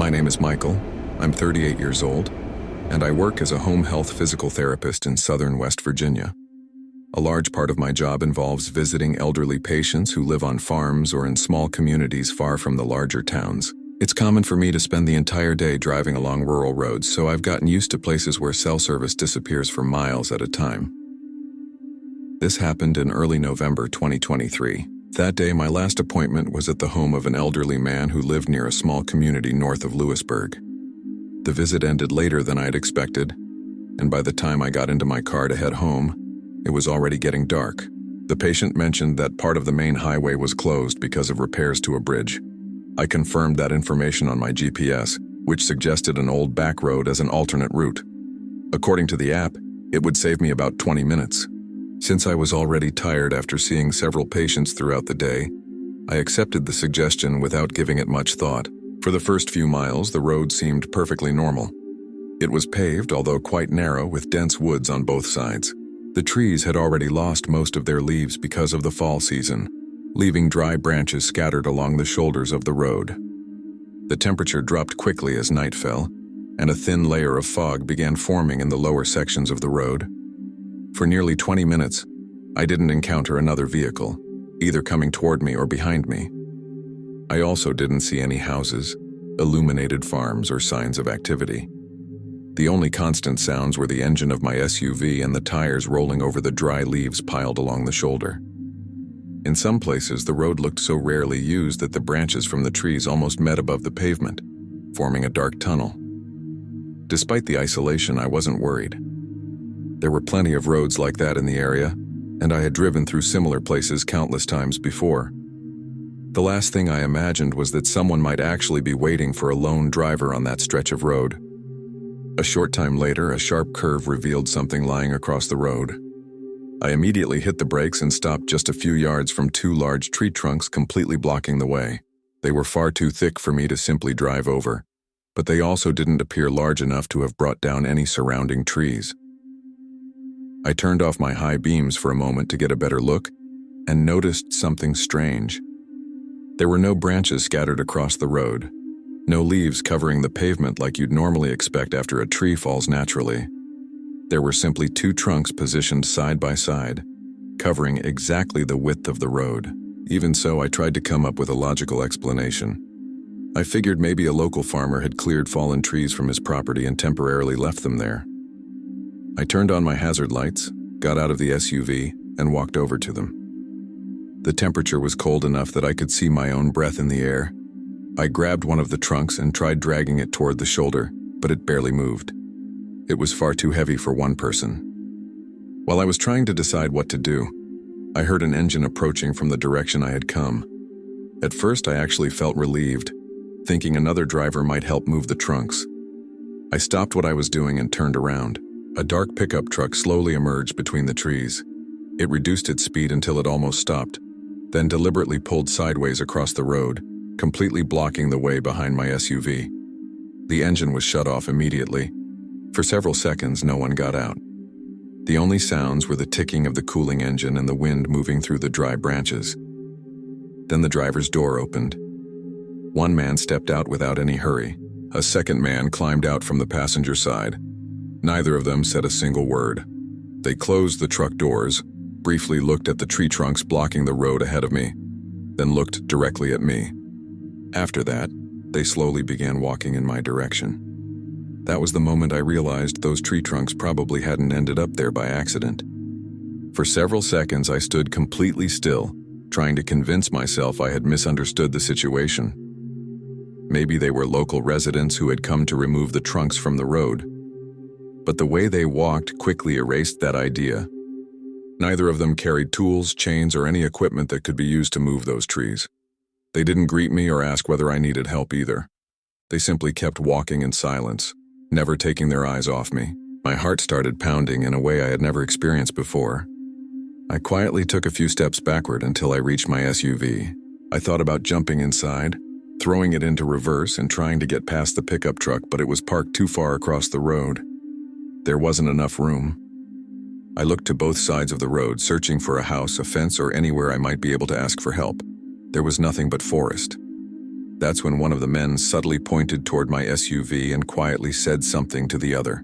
My name is Michael. I'm 38 years old, and I work as a home health physical therapist in southern West Virginia. A large part of my job involves visiting elderly patients who live on farms or in small communities far from the larger towns. It's common for me to spend the entire day driving along rural roads, so I've gotten used to places where cell service disappears for miles at a time. This happened in early November 2023. That day, my last appointment was at the home of an elderly man who lived near a small community north of Lewisburg. The visit ended later than I had expected, and by the time I got into my car to head home, it was already getting dark. The patient mentioned that part of the main highway was closed because of repairs to a bridge. I confirmed that information on my GPS, which suggested an old back road as an alternate route. According to the app, it would save me about 20 minutes. Since I was already tired after seeing several patients throughout the day, I accepted the suggestion without giving it much thought. For the first few miles, the road seemed perfectly normal. It was paved, although quite narrow, with dense woods on both sides. The trees had already lost most of their leaves because of the fall season, leaving dry branches scattered along the shoulders of the road. The temperature dropped quickly as night fell, and a thin layer of fog began forming in the lower sections of the road. For nearly 20 minutes, I didn't encounter another vehicle, either coming toward me or behind me. I also didn't see any houses, illuminated farms, or signs of activity. The only constant sounds were the engine of my SUV and the tires rolling over the dry leaves piled along the shoulder. In some places, the road looked so rarely used that the branches from the trees almost met above the pavement, forming a dark tunnel. Despite the isolation, I wasn't worried. There were plenty of roads like that in the area, and I had driven through similar places countless times before. The last thing I imagined was that someone might actually be waiting for a lone driver on that stretch of road. A short time later, a sharp curve revealed something lying across the road. I immediately hit the brakes and stopped just a few yards from two large tree trunks completely blocking the way. They were far too thick for me to simply drive over, but they also didn't appear large enough to have brought down any surrounding trees. I turned off my high beams for a moment to get a better look and noticed something strange. There were no branches scattered across the road, no leaves covering the pavement like you'd normally expect after a tree falls naturally. There were simply two trunks positioned side by side, covering exactly the width of the road. Even so, I tried to come up with a logical explanation. I figured maybe a local farmer had cleared fallen trees from his property and temporarily left them there. I turned on my hazard lights, got out of the SUV, and walked over to them. The temperature was cold enough that I could see my own breath in the air. I grabbed one of the trunks and tried dragging it toward the shoulder, but it barely moved. It was far too heavy for one person. While I was trying to decide what to do, I heard an engine approaching from the direction I had come. At first, I actually felt relieved, thinking another driver might help move the trunks. I stopped what I was doing and turned around. A dark pickup truck slowly emerged between the trees. It reduced its speed until it almost stopped, then deliberately pulled sideways across the road, completely blocking the way behind my SUV. The engine was shut off immediately. For several seconds, no one got out. The only sounds were the ticking of the cooling engine and the wind moving through the dry branches. Then the driver's door opened. One man stepped out without any hurry. A second man climbed out from the passenger side. Neither of them said a single word. They closed the truck doors, briefly looked at the tree trunks blocking the road ahead of me, then looked directly at me. After that, they slowly began walking in my direction. That was the moment I realized those tree trunks probably hadn't ended up there by accident. For several seconds, I stood completely still, trying to convince myself I had misunderstood the situation. Maybe they were local residents who had come to remove the trunks from the road. But the way they walked quickly erased that idea. Neither of them carried tools, chains, or any equipment that could be used to move those trees. They didn't greet me or ask whether I needed help either. They simply kept walking in silence, never taking their eyes off me. My heart started pounding in a way I had never experienced before. I quietly took a few steps backward until I reached my SUV. I thought about jumping inside, throwing it into reverse and trying to get past the pickup truck, but it was parked too far across the road. There wasn't enough room. I looked to both sides of the road, searching for a house, a fence, or anywhere I might be able to ask for help. There was nothing but forest. That's when one of the men subtly pointed toward my SUV and quietly said something to the other.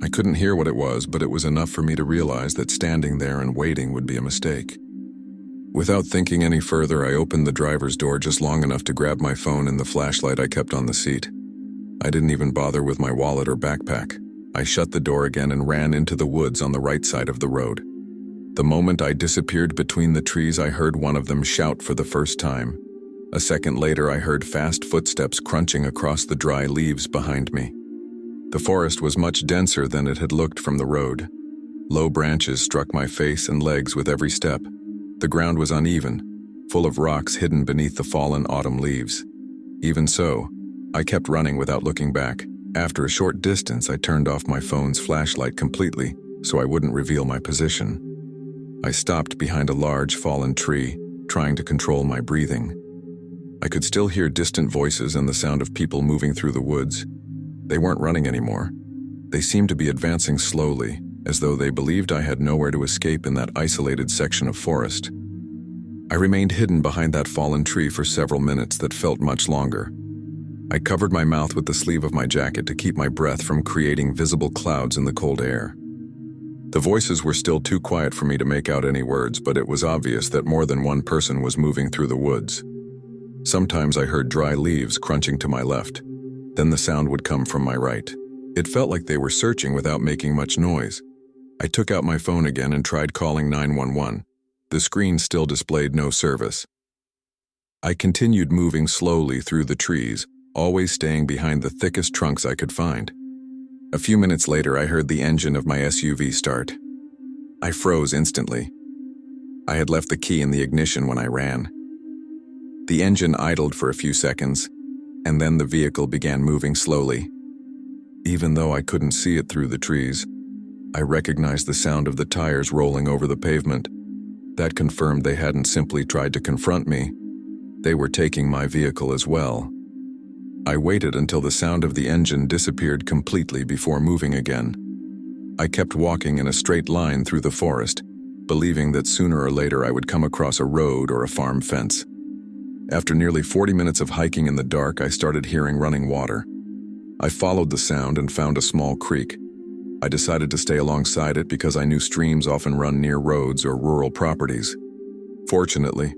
I couldn't hear what it was, but it was enough for me to realize that standing there and waiting would be a mistake. Without thinking any further, I opened the driver's door just long enough to grab my phone and the flashlight I kept on the seat. I didn't even bother with my wallet or backpack. I shut the door again and ran into the woods on the right side of the road. The moment I disappeared between the trees, I heard one of them shout for the first time. A second later, I heard fast footsteps crunching across the dry leaves behind me. The forest was much denser than it had looked from the road. Low branches struck my face and legs with every step. The ground was uneven, full of rocks hidden beneath the fallen autumn leaves. Even so, I kept running without looking back. After a short distance, I turned off my phone's flashlight completely so I wouldn't reveal my position. I stopped behind a large fallen tree, trying to control my breathing. I could still hear distant voices and the sound of people moving through the woods. They weren't running anymore. They seemed to be advancing slowly, as though they believed I had nowhere to escape in that isolated section of forest. I remained hidden behind that fallen tree for several minutes that felt much longer. I covered my mouth with the sleeve of my jacket to keep my breath from creating visible clouds in the cold air. The voices were still too quiet for me to make out any words, but it was obvious that more than one person was moving through the woods. Sometimes I heard dry leaves crunching to my left. Then the sound would come from my right. It felt like they were searching without making much noise. I took out my phone again and tried calling 911. The screen still displayed no service. I continued moving slowly through the trees, always staying behind the thickest trunks I could find. A few minutes later, I heard the engine of my SUV start. I froze instantly. I had left the key in the ignition when I ran. The engine idled for a few seconds, and then the vehicle began moving slowly. Even though I couldn't see it through the trees, I recognized the sound of the tires rolling over the pavement. That confirmed they hadn't simply tried to confront me. They were taking my vehicle as well. I waited until the sound of the engine disappeared completely before moving again. I kept walking in a straight line through the forest, believing that sooner or later I would come across a road or a farm fence. After nearly 40 minutes of hiking in the dark, I started hearing running water. I followed the sound and found a small creek. I decided to stay alongside it because I knew streams often run near roads or rural properties. Fortunately,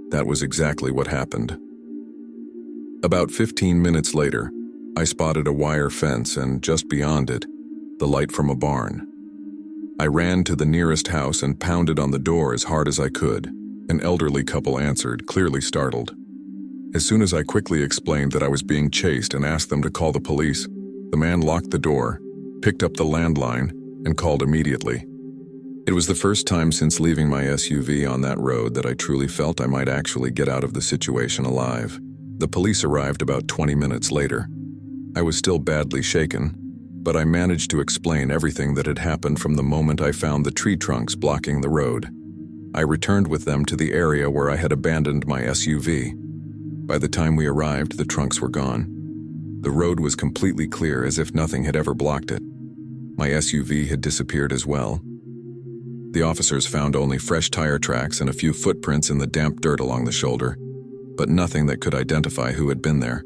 that was exactly what happened. About 15 minutes later, I spotted a wire fence and just beyond it, the light from a barn. I ran to the nearest house and pounded on the door as hard as I could. An elderly couple answered, clearly startled. As soon as I quickly explained that I was being chased and asked them to call the police, the man locked the door, picked up the landline, and called immediately. It was the first time since leaving my SUV on that road that I truly felt I might actually get out of the situation alive. The police arrived about 20 minutes later. I was still badly shaken, but I managed to explain everything that had happened from the moment I found the tree trunks blocking the road. I returned with them to the area where I had abandoned my SUV. By the time we arrived, the trunks were gone. The road was completely clear, as if nothing had ever blocked it. My SUV had disappeared as well. The officers found only fresh tire tracks and a few footprints in the damp dirt along the shoulder, but nothing that could identify who had been there.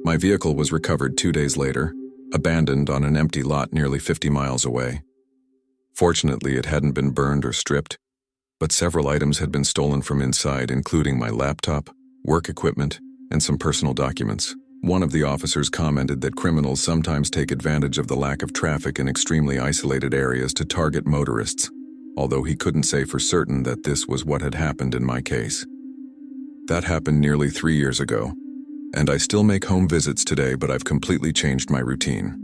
My vehicle was recovered 2 days later, abandoned on an empty lot nearly 50 miles away. Fortunately, it hadn't been burned or stripped, but several items had been stolen from inside, including my laptop, work equipment, and some personal documents. One of the officers commented that criminals sometimes take advantage of the lack of traffic in extremely isolated areas to target motorists, although he couldn't say for certain that this was what had happened in my case. That happened nearly 3 years ago, and I still make home visits today, but I've completely changed my routine.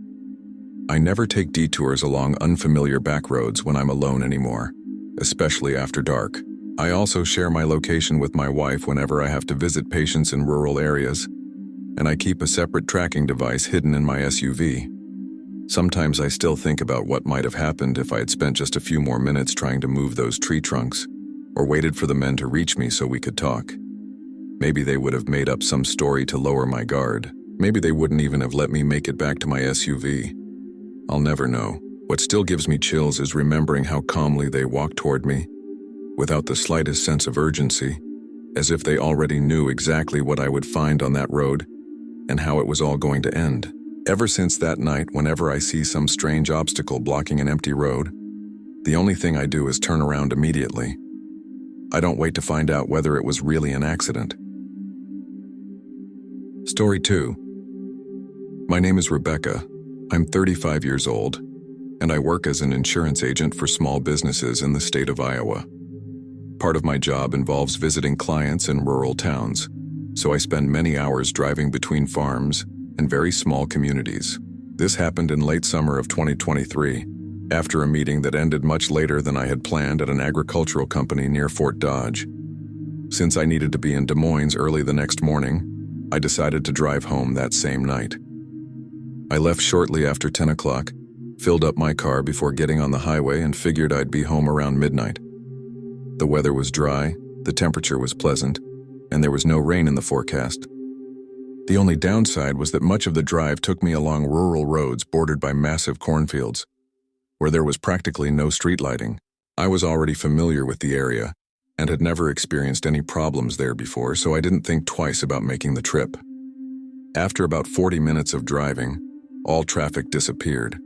I never take detours along unfamiliar back roads when I'm alone anymore, especially after dark. I also share my location with my wife whenever I have to visit patients in rural areas, and I keep a separate tracking device hidden in my SUV. Sometimes I still think about what might have happened if I had spent just a few more minutes trying to move those tree trunks, or waited for the men to reach me so we could talk. Maybe they would have made up some story to lower my guard. Maybe they wouldn't even have let me make it back to my SUV. I'll never know. What still gives me chills is remembering how calmly they walked toward me, without the slightest sense of urgency, as if they already knew exactly what I would find on that road and how it was all going to end. Ever since that night, whenever I see some strange obstacle blocking an empty road, the only thing I do is turn around immediately. I don't wait to find out whether it was really an accident. Story 2. My name is Rebecca. I'm 35 years old, and I work as an insurance agent for small businesses in the state of Iowa. Part of my job involves visiting clients in rural towns, so I spend many hours driving between farms and very small communities. This happened in late summer of 2023, after a meeting that ended much later than I had planned at an agricultural company near Fort Dodge. Since I needed to be in Des Moines early the next morning, I decided to drive home that same night. I left shortly after 10 o'clock, filled up my car before getting on the highway, and figured I'd be home around midnight. The weather was dry, the temperature was pleasant, and there was no rain in the forecast. The only downside was that much of the drive took me along rural roads bordered by massive cornfields, where there was practically no street lighting. I was already familiar with the area and had never experienced any problems there before, so I didn't think twice about making the trip. After about 40 minutes of driving, all traffic disappeared.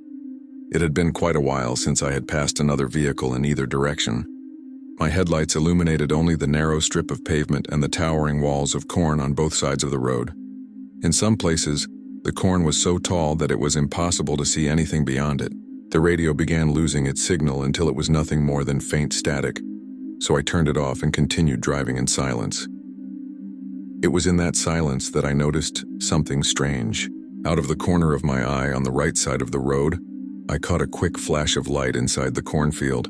It had been quite a while since I had passed another vehicle in either direction. My headlights illuminated only the narrow strip of pavement and the towering walls of corn on both sides of the road. In some places, the corn was so tall that it was impossible to see anything beyond it. The radio began losing its signal until it was nothing more than faint static, so I turned it off and continued driving in silence. It was in that silence that I noticed something strange. Out of the corner of my eye on the right side of the road, I caught a quick flash of light inside the cornfield.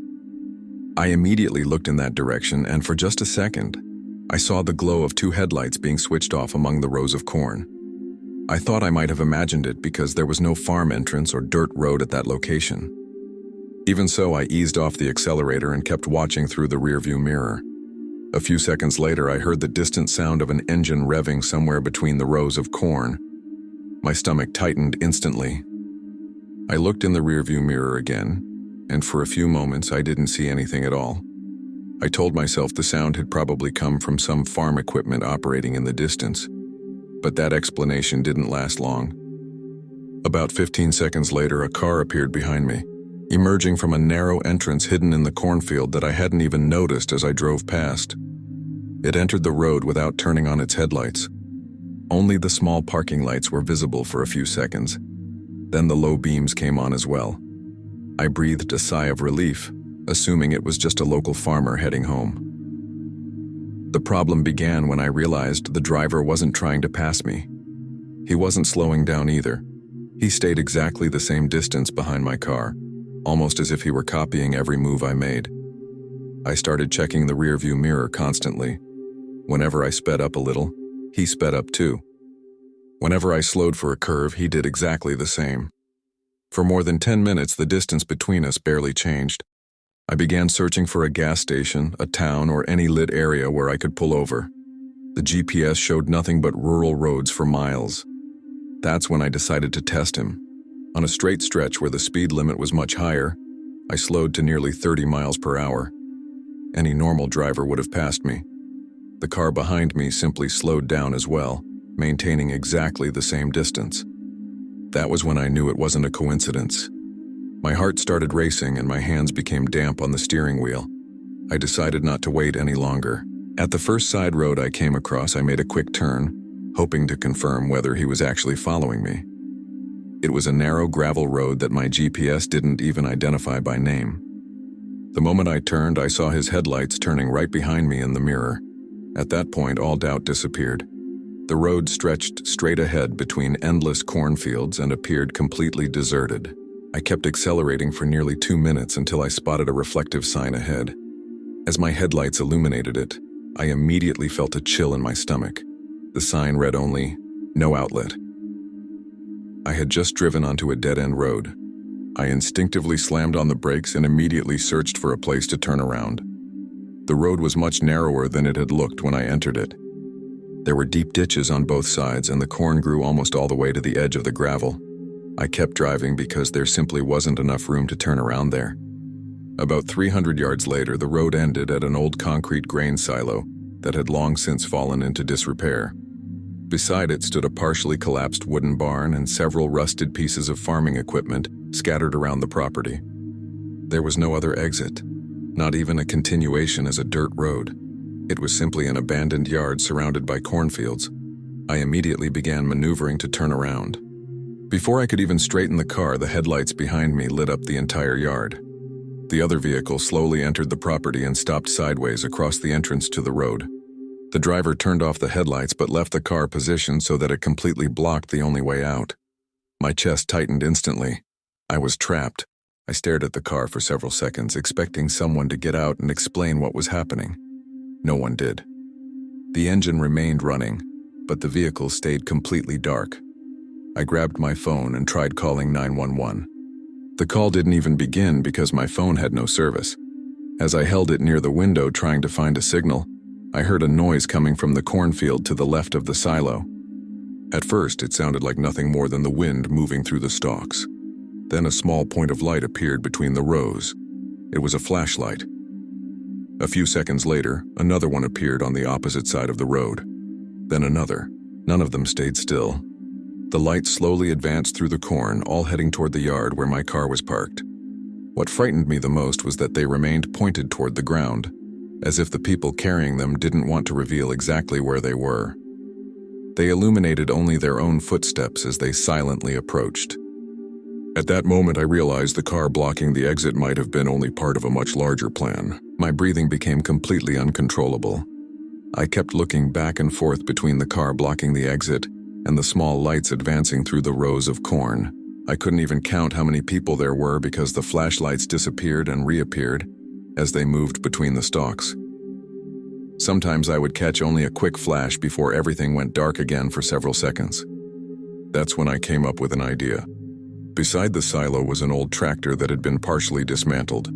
I immediately looked in that direction, and for just a second, I saw the glow of two headlights being switched off among the rows of corn. I thought I might have imagined it because there was no farm entrance or dirt road at that location. Even so, I eased off the accelerator and kept watching through the rearview mirror. A few seconds later, I heard the distant sound of an engine revving somewhere between the rows of corn. My stomach tightened instantly. I looked in the rearview mirror again, and for a few moments I didn't see anything at all. I told myself the sound had probably come from some farm equipment operating in the distance, but that explanation didn't last long. About 15 seconds later, a car appeared behind me, emerging from a narrow entrance hidden in the cornfield that I hadn't even noticed as I drove past. It entered the road without turning on its headlights. Only the small parking lights were visible for a few seconds. Then the low beams came on as well. I breathed a sigh of relief, assuming it was just a local farmer heading home. The problem began when I realized the driver wasn't trying to pass me. He wasn't slowing down either. He stayed exactly the same distance behind my car, almost as if he were copying every move I made. I started checking the rearview mirror constantly. Whenever I sped up a little, he sped up too. Whenever I slowed for a curve, he did exactly the same. For more than 10 minutes, the distance between us barely changed. I began searching for a gas station, a town, or any lit area where I could pull over. The GPS showed nothing but rural roads for miles. That's when I decided to test him. On a straight stretch where the speed limit was much higher, I slowed to nearly 30 miles per hour. Any normal driver would have passed me. The car behind me simply slowed down as well, maintaining exactly the same distance. That was when I knew it wasn't a coincidence. My heart started racing and my hands became damp on the steering wheel. I decided not to wait any longer. At the first side road I came across, I made a quick turn, hoping to confirm whether he was actually following me. It was a narrow gravel road that my GPS didn't even identify by name. The moment I turned, I saw his headlights turning right behind me in the mirror. At that point, all doubt disappeared. The road stretched straight ahead between endless cornfields and appeared completely deserted. I kept accelerating for nearly 2 minutes until I spotted a reflective sign ahead. As my headlights illuminated it, I immediately felt a chill in my stomach. The sign read only, "No outlet." I had just driven onto a dead-end road. I instinctively slammed on the brakes and immediately searched for a place to turn around. The road was much narrower than it had looked when I entered it. There were deep ditches on both sides, and the corn grew almost all the way to the edge of the gravel. I kept driving because there simply wasn't enough room to turn around there. About 300 yards later, the road ended at an old concrete grain silo, that had long since fallen into disrepair. Beside it stood a partially collapsed wooden barn and several rusted pieces of farming equipment scattered around the property. There was no other exit, not even a continuation as a dirt road. It was simply an abandoned yard surrounded by cornfields. I immediately began maneuvering to turn around. Before I could even straighten the car, the headlights behind me lit up the entire yard. The other vehicle slowly entered the property and stopped sideways across the entrance to the road. The driver turned off the headlights but left the car positioned so that it completely blocked the only way out. My chest tightened instantly. I was trapped. I stared at the car for several seconds, expecting someone to get out and explain what was happening. No one did. The engine remained running, but the vehicle stayed completely dark. I grabbed my phone and tried calling 911. The call didn't even begin because my phone had no service. As I held it near the window trying to find a signal, I heard a noise coming from the cornfield to the left of the silo. At first, it sounded like nothing more than the wind moving through the stalks. Then a small point of light appeared between the rows. It was a flashlight. A few seconds later, another one appeared on the opposite side of the road. Then another. None of them stayed still. The light slowly advanced through the corn, all heading toward the yard where my car was parked. What frightened me the most was that they remained pointed toward the ground, as if the people carrying them didn't want to reveal exactly where they were. They illuminated only their own footsteps as they silently approached. At that moment, I realized the car blocking the exit might have been only part of a much larger plan. My breathing became completely uncontrollable. I kept looking back and forth between the car blocking the exit and the small lights advancing through the rows of corn. I couldn't even count how many people there were because the flashlights disappeared and reappeared as they moved between the stalks. Sometimes I would catch only a quick flash before everything went dark again for several seconds. That's when I came up with an idea. Beside the silo was an old tractor that had been partially dismantled,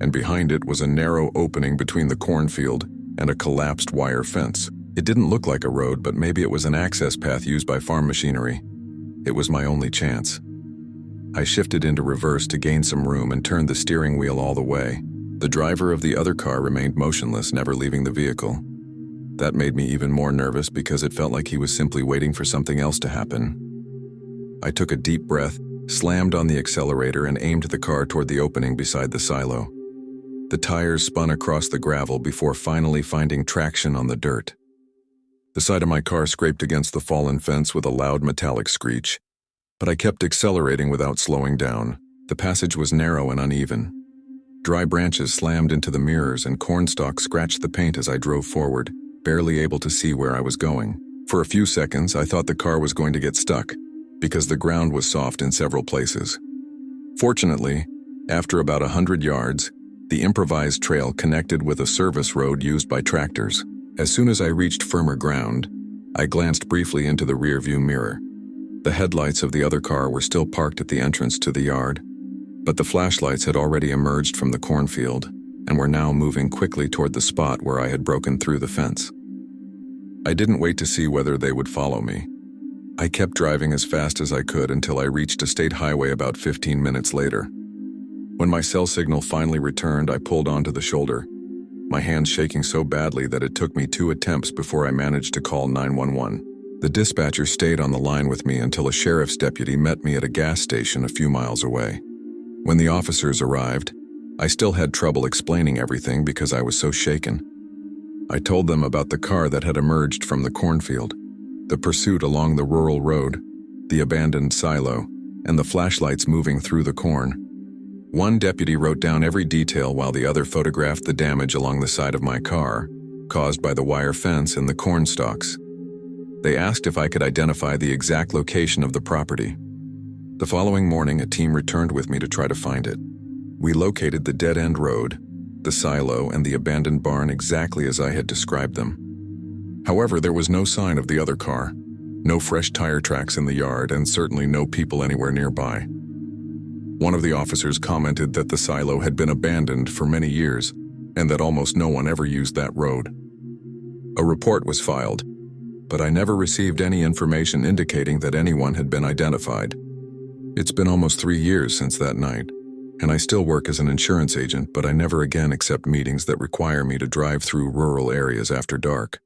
and behind it was a narrow opening between the cornfield and a collapsed wire fence. It didn't look like a road, but maybe it was an access path used by farm machinery. It was my only chance. I shifted into reverse to gain some room and turned the steering wheel all the way. The driver of the other car remained motionless, never leaving the vehicle. That made me even more nervous because it felt like he was simply waiting for something else to happen. I took a deep breath, slammed on the accelerator, and aimed the car toward the opening beside the silo. The tires spun across the gravel before finally finding traction on the dirt. The side of my car scraped against the fallen fence with a loud metallic screech, but I kept accelerating without slowing down. The passage was narrow and uneven. Dry branches slammed into the mirrors and cornstalks scratched the paint as I drove forward, barely able to see where I was going. For a few seconds, I thought the car was going to get stuck, because the ground was soft in several places. Fortunately, after about 100 yards, the improvised trail connected with a service road used by tractors. As soon as I reached firmer ground, I glanced briefly into the rearview mirror. The headlights of the other car were still parked at the entrance to the yard, but the flashlights had already emerged from the cornfield and were now moving quickly toward the spot where I had broken through the fence. I didn't wait to see whether they would follow me. I kept driving as fast as I could until I reached a state highway about 15 minutes later. When my cell signal finally returned, I pulled onto the shoulder, my hands shaking so badly that it took me 2 attempts before I managed to call 911. The dispatcher stayed on the line with me until a sheriff's deputy met me at a gas station a few miles away. When the officers arrived, I still had trouble explaining everything because I was so shaken. I told them about the car that had emerged from the cornfield, the pursuit along the rural road, the abandoned silo, and the flashlights moving through the corn. One deputy wrote down every detail while the other photographed the damage along the side of my car, caused by the wire fence and the corn stalks. They asked if I could identify the exact location of the property. The following morning, a team returned with me to try to find it. We located the dead-end road, the silo, and the abandoned barn exactly as I had described them. However, there was no sign of the other car, no fresh tire tracks in the yard, and certainly no people anywhere nearby. One of the officers commented that the silo had been abandoned for many years and that almost no one ever used that road. A report was filed, but I never received any information indicating that anyone had been identified. It's been almost 3 years since that night, And I still work as an insurance agent, but I never again accept meetings that require me to drive through rural areas after dark.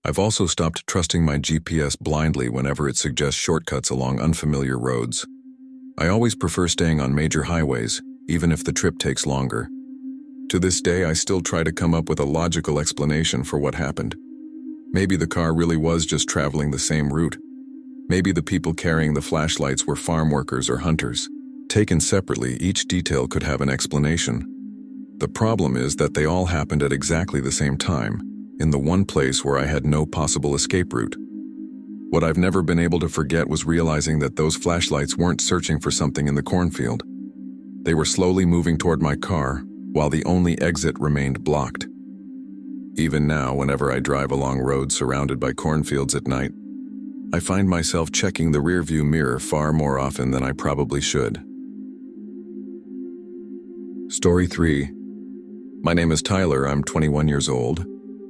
I've also stopped trusting my GPS blindly whenever it suggests shortcuts along unfamiliar roads. I always prefer staying on major highways, even if the trip takes longer. To this day, I still try to come up with a logical explanation for what happened. Maybe the car really was just traveling the same route. Maybe the people carrying the flashlights were farm workers or hunters. Taken separately, each detail could have an explanation. The problem is that they all happened at exactly the same time, in the one place where I had no possible escape route. What I've never been able to forget was realizing that those flashlights weren't searching for something in the cornfield. They were slowly moving toward my car, while the only exit remained blocked. Even now, whenever I drive along roads surrounded by cornfields at night, I find myself checking the rearview mirror far more often than I probably should. Story 3. My name is Tyler, I'm 21 years old,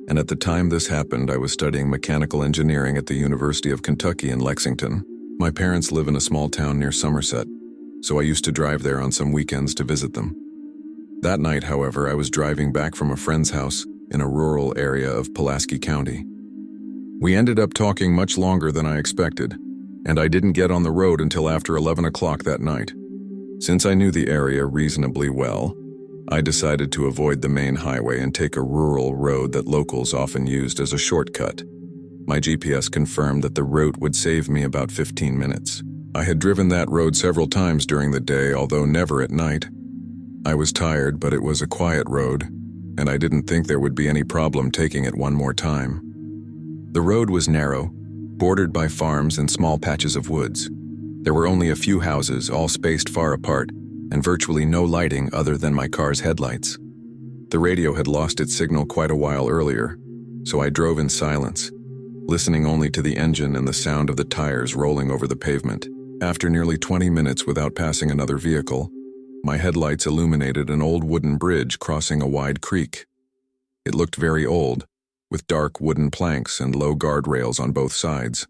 and at the time this happened, I was studying mechanical engineering at the University of Kentucky in Lexington. My parents live in a small town near Somerset, so I used to drive there on some weekends to visit them. That night, however, I was driving back from a friend's house in a rural area of Pulaski County. We ended up talking much longer than I expected, and I didn't get on the road until after 11 o'clock that night. Since I knew the area reasonably well, I decided to avoid the main highway and take a rural road that locals often used as a shortcut. My GPS confirmed that the route would save me about 15 minutes. I had driven that road several times during the day, although never at night. I was tired, but it was a quiet road, and I didn't think there would be any problem taking it one more time. The road was narrow, bordered by farms and small patches of woods. There were only a few houses, all spaced far apart, and virtually no lighting other than my car's headlights. The radio had lost its signal quite a while earlier, so I drove in silence, listening only to the engine and the sound of the tires rolling over the pavement. After nearly 20 minutes without passing another vehicle, my headlights illuminated an old wooden bridge crossing a wide creek. It looked very old, with dark wooden planks and low guardrails on both sides.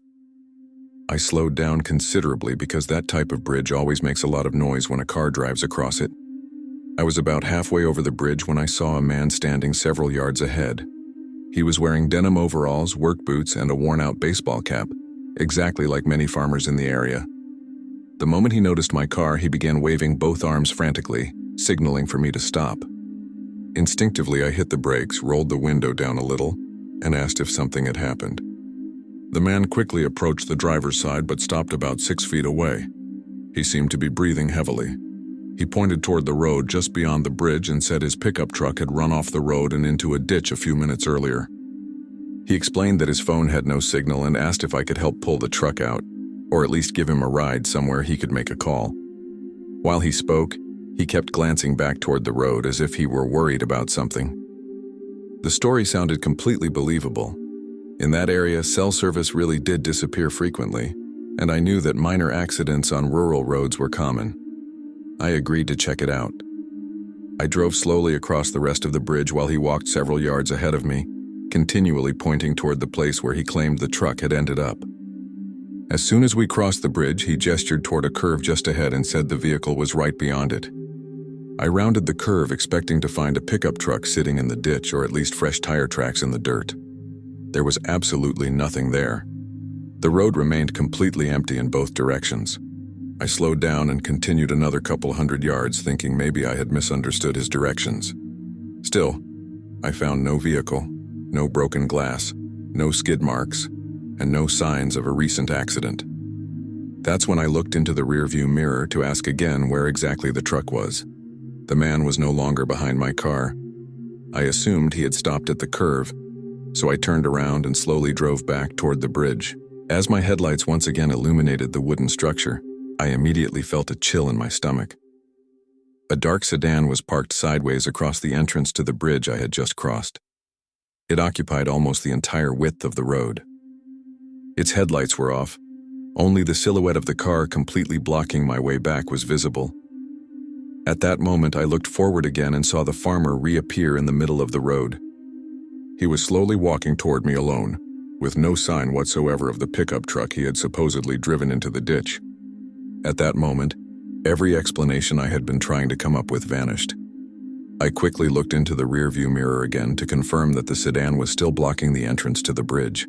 I slowed down considerably because that type of bridge always makes a lot of noise when a car drives across it. I was about halfway over the bridge when I saw a man standing several yards ahead. He was wearing denim overalls, work boots, and a worn-out baseball cap, exactly like many farmers in the area. The moment he noticed my car, he began waving both arms frantically, signaling for me to stop. Instinctively, I hit the brakes, rolled the window down a little, and asked if something had happened. The man quickly approached the driver's side but stopped about 6 feet away. He seemed to be breathing heavily. He pointed toward the road just beyond the bridge and said his pickup truck had run off the road and into a ditch a few minutes earlier. He explained that his phone had no signal and asked if I could help pull the truck out, or at least give him a ride somewhere he could make a call. While he spoke, he kept glancing back toward the road as if he were worried about something. The story sounded completely believable. In that area, cell service really did disappear frequently, and I knew that minor accidents on rural roads were common. I agreed to check it out. I drove slowly across the rest of the bridge while he walked several yards ahead of me, continually pointing toward the place where he claimed the truck had ended up. As soon as we crossed the bridge, he gestured toward a curve just ahead and said the vehicle was right beyond it. I rounded the curve expecting to find a pickup truck sitting in the ditch or at least fresh tire tracks in the dirt. There was absolutely nothing there. The road remained completely empty in both directions. I slowed down and continued another couple hundred yards, thinking maybe I had misunderstood his directions. Still, I found no vehicle, no broken glass, no skid marks, and no signs of a recent accident. That's when I looked into the rearview mirror to ask again where exactly the truck was. The man was no longer behind my car. I assumed he had stopped at the curve, so I turned around and slowly drove back toward the bridge. As my headlights once again illuminated the wooden structure, I immediately felt a chill in my stomach. A dark sedan was parked sideways across the entrance to the bridge I had just crossed. It occupied almost the entire width of the road. Its headlights were off. Only the silhouette of the car completely blocking my way back was visible. At that moment, I looked forward again and saw the farmer reappear in the middle of the road. He was slowly walking toward me alone, with no sign whatsoever of the pickup truck he had supposedly driven into the ditch. At that moment, Every explanation I had been trying to come up with vanished. I quickly looked into the rearview mirror again to confirm that the sedan was still blocking the entrance to the bridge.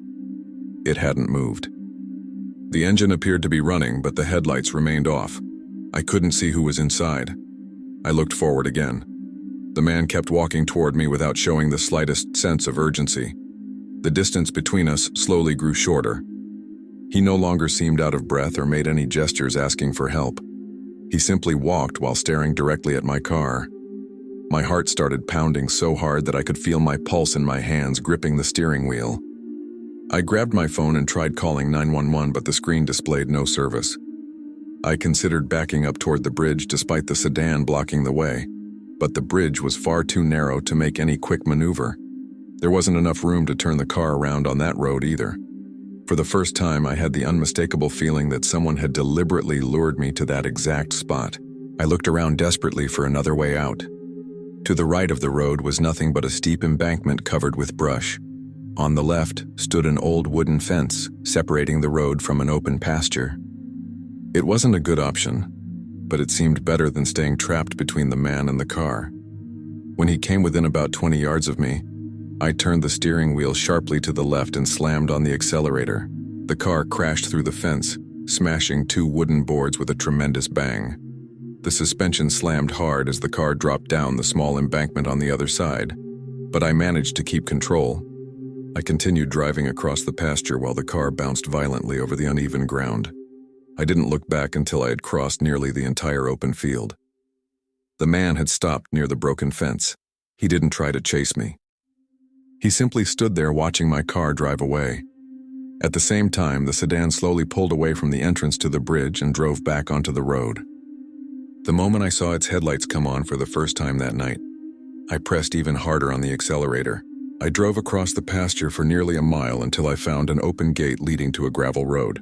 It hadn't moved. The engine appeared to be running, but the headlights remained off. I couldn't see who was inside. I looked forward again. The man kept walking toward me without showing the slightest sense of urgency. The distance between us slowly grew shorter. He no longer seemed out of breath or made any gestures asking for help. He simply walked while staring directly at my car. My heart started pounding so hard that I could feel my pulse in my hands gripping the steering wheel. I grabbed my phone and tried calling 911, but the screen displayed no service. I considered backing up toward the bridge despite the sedan blocking the way, but the bridge was far too narrow to make any quick maneuver. There wasn't enough room to turn the car around on that road either. For the first time, I had the unmistakable feeling that someone had deliberately lured me to that exact spot. I looked around desperately for another way out. To the right of the road was nothing but a steep embankment covered with brush. On the left stood an old wooden fence separating the road from an open pasture. It wasn't a good option, but it seemed better than staying trapped between the man and the car. When he came within about 20 yards of me, I turned the steering wheel sharply to the left and slammed on the accelerator. The car crashed through the fence, smashing two wooden boards with a tremendous bang. The suspension slammed hard as the car dropped down the small embankment on the other side, but I managed to keep control. I continued driving across the pasture while the car bounced violently over the uneven ground. I didn't look back until I had crossed nearly the entire open field. The man had stopped near the broken fence. He didn't try to chase me. He simply stood there watching my car drive away. At the same time, the sedan slowly pulled away from the entrance to the bridge and drove back onto the road. The moment I saw its headlights come on for the first time that night, I pressed even harder on the accelerator. I drove across the pasture for nearly a mile until I found an open gate leading to a gravel road.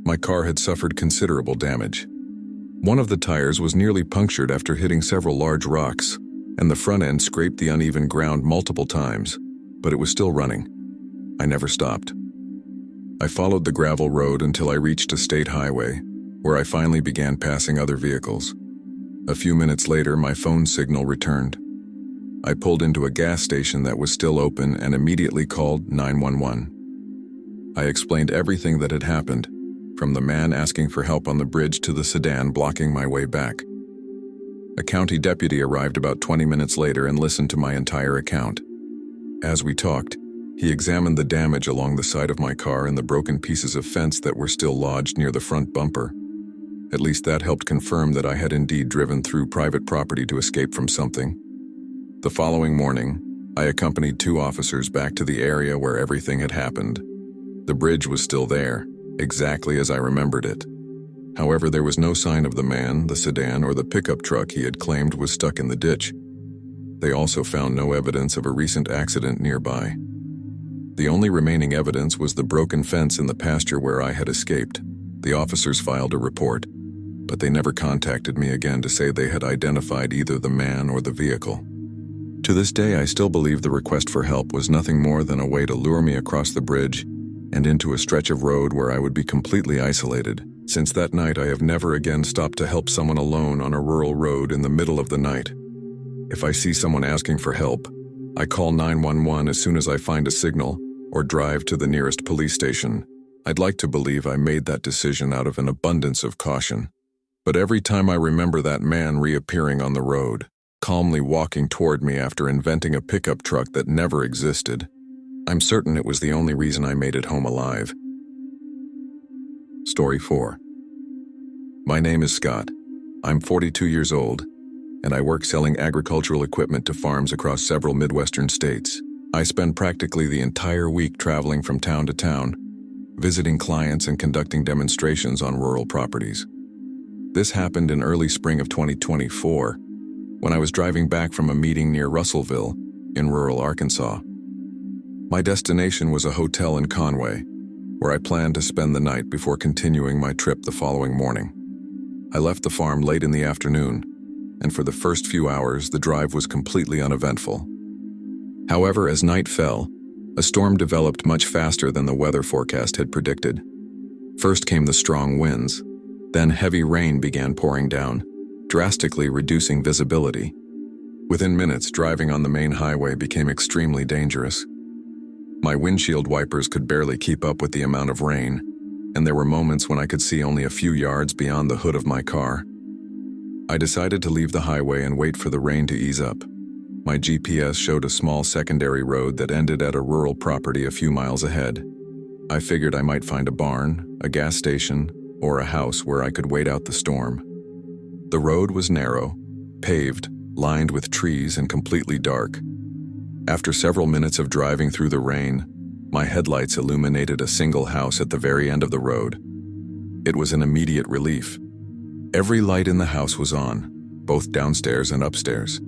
My car had suffered considerable damage. One of the tires was nearly punctured after hitting several large rocks, and the front end scraped the uneven ground multiple times, but it was still running. I never stopped. I followed the gravel road until I reached a state highway, where I finally began passing other vehicles. A few minutes later, my phone signal returned. I pulled into a gas station that was still open and immediately called 911. I explained everything that had happened, from the man asking for help on the bridge to the sedan blocking my way back. A county deputy arrived about 20 minutes later and listened to my entire account. As we talked, he examined the damage along the side of my car and the broken pieces of fence that were still lodged near the front bumper. At least that helped confirm that I had indeed driven through private property to escape from something. The following morning, I accompanied two officers back to the area where everything had happened. The bridge was still there, exactly as I remembered it. However, there was no sign of the man, the sedan, or the pickup truck he had claimed was stuck in the ditch. They also found no evidence of a recent accident nearby. The only remaining evidence was the broken fence in the pasture where I had escaped. The officers filed a report, but they never contacted me again to say they had identified either the man or the vehicle. To this day, I still believe the request for help was nothing more than a way to lure me across the bridge and into a stretch of road where I would be completely isolated. Since that night, I have never again stopped to help someone alone on a rural road in the middle of the night. If I see someone asking for help, I call 911 as soon as I find a signal or drive to the nearest police station. I'd like to believe I made that decision out of an abundance of caution. But every time I remember that man reappearing on the road, calmly walking toward me after inventing a pickup truck that never existed, I'm certain it was the only reason I made it home alive. Story 4. My name is Scott. I'm 42 years old, and I work selling agricultural equipment to farms across several Midwestern states. I spend practically the entire week traveling from town to town, visiting clients and conducting demonstrations on rural properties. This happened in early spring of 2024, when I was driving back from a meeting near Russellville in rural Arkansas. My destination was a hotel in Conway, where I planned to spend the night before continuing my trip the following morning. I left the farm late in the afternoon, and for the first few hours, the drive was completely uneventful. However, as night fell, a storm developed much faster than the weather forecast had predicted. First came the strong winds, Then heavy rain began pouring down, drastically reducing visibility. Within minutes, driving on the main highway became extremely dangerous. My windshield wipers could barely keep up with the amount of rain, and there were moments when I could see only a few yards beyond the hood of my car. I decided to leave the highway and wait for the rain to ease up. My GPS showed a small secondary road that ended at a rural property a few miles ahead. I figured I might find a barn, a gas station, or a house where I could wait out the storm. The road was narrow, paved, lined with trees, and completely dark. After several minutes of driving through the rain, my headlights illuminated a single house at the very end of the road. It was an immediate relief. Every light in the house was on, both downstairs and upstairs.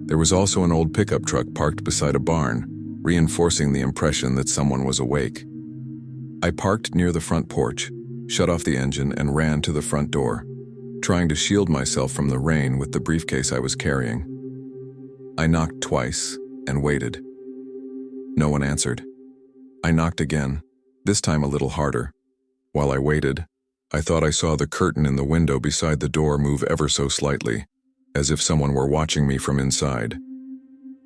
There was also an old pickup truck parked beside a barn, reinforcing the impression that someone was awake. I parked near the front porch, shut off the engine, and ran to the front door, trying to shield myself from the rain with the briefcase I was carrying. I knocked twice and waited. No one answered. I knocked again, this time a little harder. While I waited, I thought I saw the curtain in the window beside the door move ever so slightly, as if someone were watching me from inside.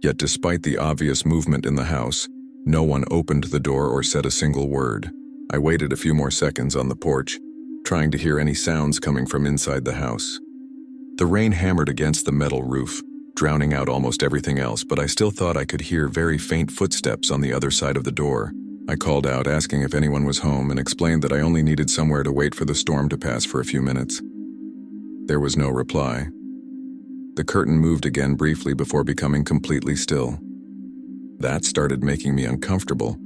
Yet despite the obvious movement in the house, no one opened the door or said a single word. I waited a few more seconds on the porch, trying to hear any sounds coming from inside the house. The rain hammered against the metal roof, drowning out almost everything else, but I still thought I could hear very faint footsteps on the other side of the door. I called out, asking if anyone was home, and explained that I only needed somewhere to wait for the storm to pass for a few minutes. There was no reply. The curtain moved again briefly before becoming completely still. That started making me uncomfortable.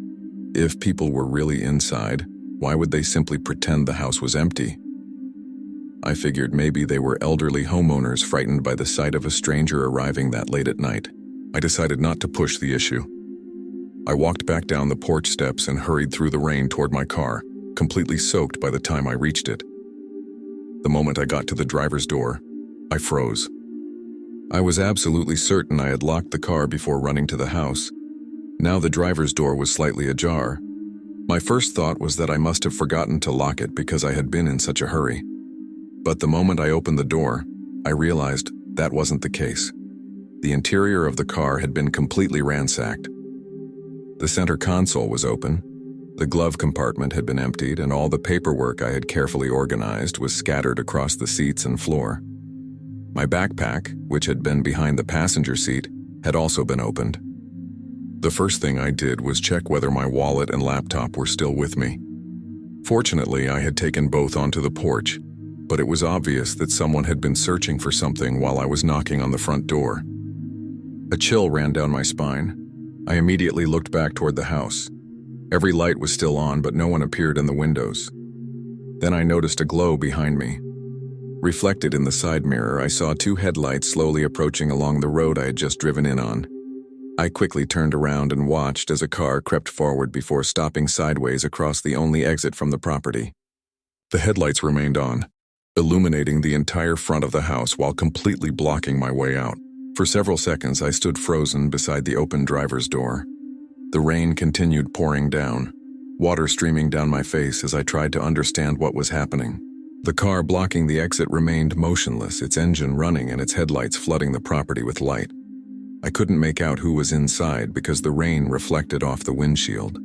If people were really inside, why would they simply pretend the house was empty? I figured maybe they were elderly homeowners frightened by the sight of a stranger arriving that late at night. I decided not to push the issue. I walked back down the porch steps and hurried through the rain toward my car, completely soaked by the time I reached it. The moment I got to the driver's door, I froze. I was absolutely certain I had locked the car before running to the house. Now the driver's door was slightly ajar. My first thought was that I must have forgotten to lock it because I had been in such a hurry. But the moment I opened the door, I realized that wasn't the case. The interior of the car had been completely ransacked. The center console was open, the glove compartment had been emptied, and all the paperwork I had carefully organized was scattered across the seats and floor. My backpack, which had been behind the passenger seat, had also been opened. The first thing I did was check whether my wallet and laptop were still with me. Fortunately, I had taken both onto the porch, but it was obvious that someone had been searching for something while I was knocking on the front door. A chill ran down my spine. I immediately looked back toward the house. Every light was still on, but no one appeared in the windows. Then I noticed a glow behind me. Reflected in the side mirror, I saw two headlights slowly approaching along the road I had just driven in on. I quickly turned around and watched as a car crept forward before stopping sideways across the only exit from the property. The headlights remained on, illuminating the entire front of the house while completely blocking my way out. For several seconds, I stood frozen beside the open driver's door. The rain continued pouring down, water streaming down my face as I tried to understand what was happening. The car blocking the exit remained motionless, its engine running and its headlights flooding the property with light. I couldn't make out who was inside because the rain reflected off the windshield.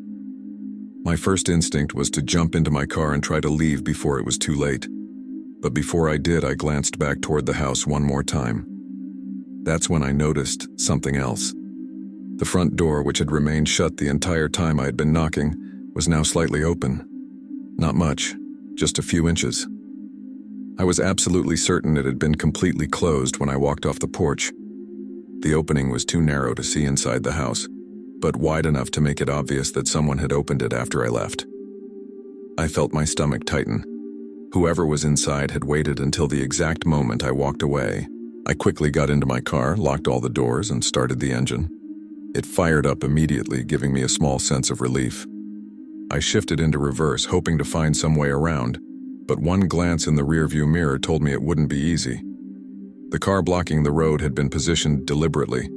My first instinct was to jump into my car and try to leave before it was too late. But before I did, I glanced back toward the house one more time. That's when I noticed something else. The front door, which had remained shut the entire time I had been knocking, was now slightly open. Not much, just a few inches. I was absolutely certain it had been completely closed when I walked off the porch. The opening was too narrow to see inside the house, but wide enough to make it obvious that someone had opened it after I left. I felt my stomach tighten. Whoever was inside had waited until the exact moment I walked away. I quickly got into my car, locked all the doors, and started the engine. It fired up immediately, giving me a small sense of relief. I shifted into reverse, hoping to find some way around, but one glance in the rearview mirror told me it wouldn't be easy. The car blocking the road had been positioned deliberately.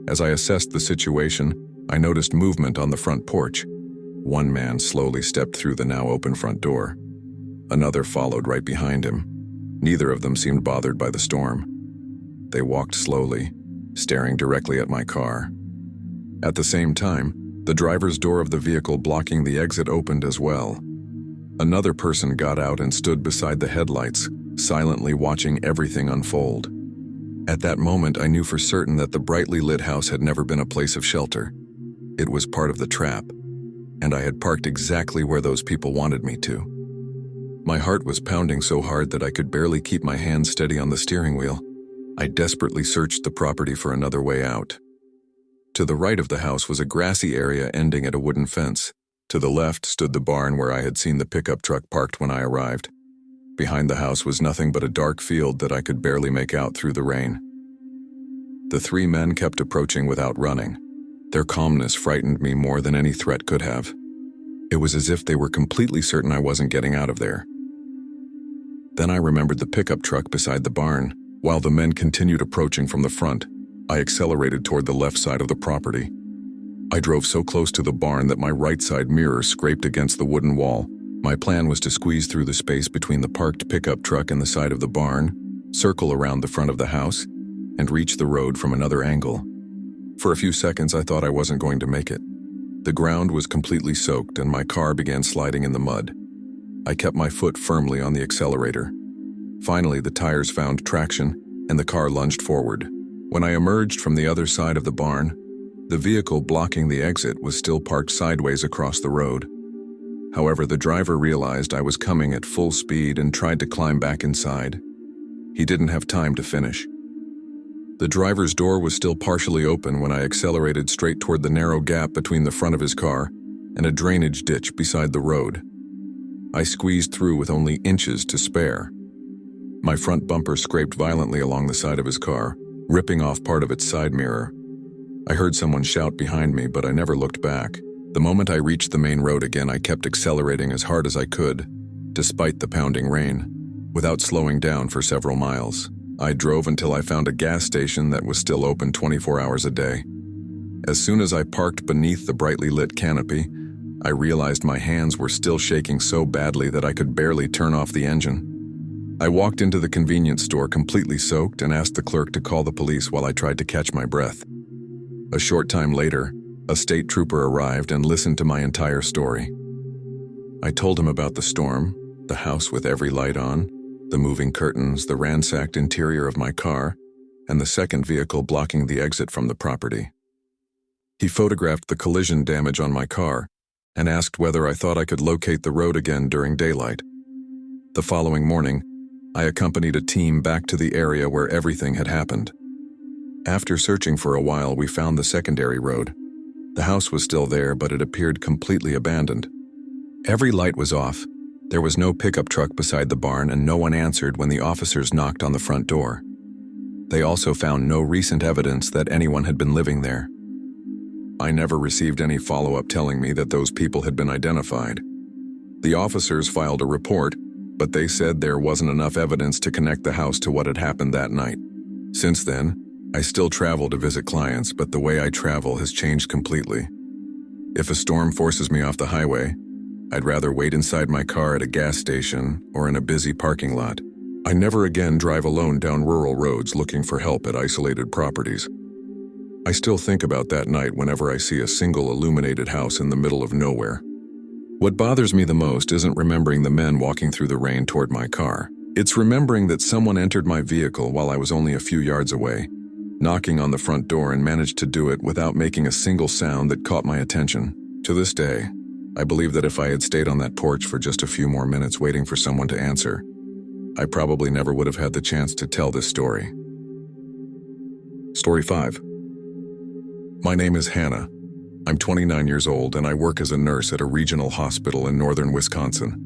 As I assessed the situation, I noticed movement on the front porch. One man slowly stepped through the now open front door. Another followed right behind him. Neither of them seemed bothered by the storm. They walked slowly, staring directly at my car. At the same time, the driver's door of the vehicle blocking the exit opened as well. Another person got out and stood beside the headlights, silently watching everything unfold. At that moment, I knew for certain that the brightly lit house had never been a place of shelter. It was part of the trap, and I had parked exactly where those people wanted me to. My heart was pounding so hard that I could barely keep my hands steady on the steering wheel. I desperately searched the property for another way out. To the right of the house was a grassy area ending at a wooden fence. To the left stood the barn where I had seen the pickup truck parked when I arrived. Behind the house was nothing but a dark field that I could barely make out through the rain. The three men kept approaching without running. Their calmness frightened me more than any threat could have. It was as if they were completely certain I wasn't getting out of there. Then I remembered the pickup truck beside the barn. While the men continued approaching from the front, I accelerated toward the left side of the property. I drove so close to the barn that my right side mirror scraped against the wooden wall. My plan was to squeeze through the space between the parked pickup truck and the side of the barn, circle around the front of the house, and reach the road from another angle. For a few seconds, I thought I wasn't going to make it. The ground was completely soaked and my car began sliding in the mud. I kept my foot firmly on the accelerator. Finally, the tires found traction and the car lunged forward. When I emerged from the other side of the barn, the vehicle blocking the exit was still parked sideways across the road. However, the driver realized I was coming at full speed and tried to climb back inside. He didn't have time to finish. The driver's door was still partially open when I accelerated straight toward the narrow gap between the front of his car and a drainage ditch beside the road. I squeezed through with only inches to spare. My front bumper scraped violently along the side of his car, ripping off part of its side mirror. I heard someone shout behind me, but I never looked back. The moment I reached the main road again, I kept accelerating as hard as I could, despite the pounding rain, without slowing down for several miles. I drove until I found a gas station that was still open 24 hours a day. As soon as I parked beneath the brightly lit canopy, I realized my hands were still shaking so badly that I could barely turn off the engine. I walked into the convenience store completely soaked and asked the clerk to call the police while I tried to catch my breath. A short time later, a state trooper arrived and listened to my entire story. I told him about the storm, the house with every light on, the moving curtains, the ransacked interior of my car, and the second vehicle blocking the exit from the property. He photographed the collision damage on my car and asked whether I thought I could locate the road again during daylight. The following morning, I accompanied a team back to the area where everything had happened. After searching for a while, we found the secondary road. The house was still there, but it appeared completely abandoned. Every light was off. There was no pickup truck beside the barn, and no one answered when the officers knocked on the front door. They also found no recent evidence that anyone had been living there. I never received any follow-up telling me that those people had been identified. The officers filed a report, but they said there wasn't enough evidence to connect the house to what had happened that night. Since then, I still travel to visit clients, but the way I travel has changed completely. If a storm forces me off the highway, I'd rather wait inside my car at a gas station or in a busy parking lot. I never again drive alone down rural roads looking for help at isolated properties. I still think about that night whenever I see a single illuminated house in the middle of nowhere. What bothers me the most isn't remembering the men walking through the rain toward my car. It's remembering that someone entered my vehicle while I was only a few yards away, knocking on the front door, and managed to do it without making a single sound that caught my attention. To this day, I believe that if I had stayed on that porch for just a few more minutes waiting for someone to answer, I probably never would have had the chance to tell this story. Story 5. My name is Hannah. I'm 29 years old and I work as a nurse at a regional hospital in northern Wisconsin.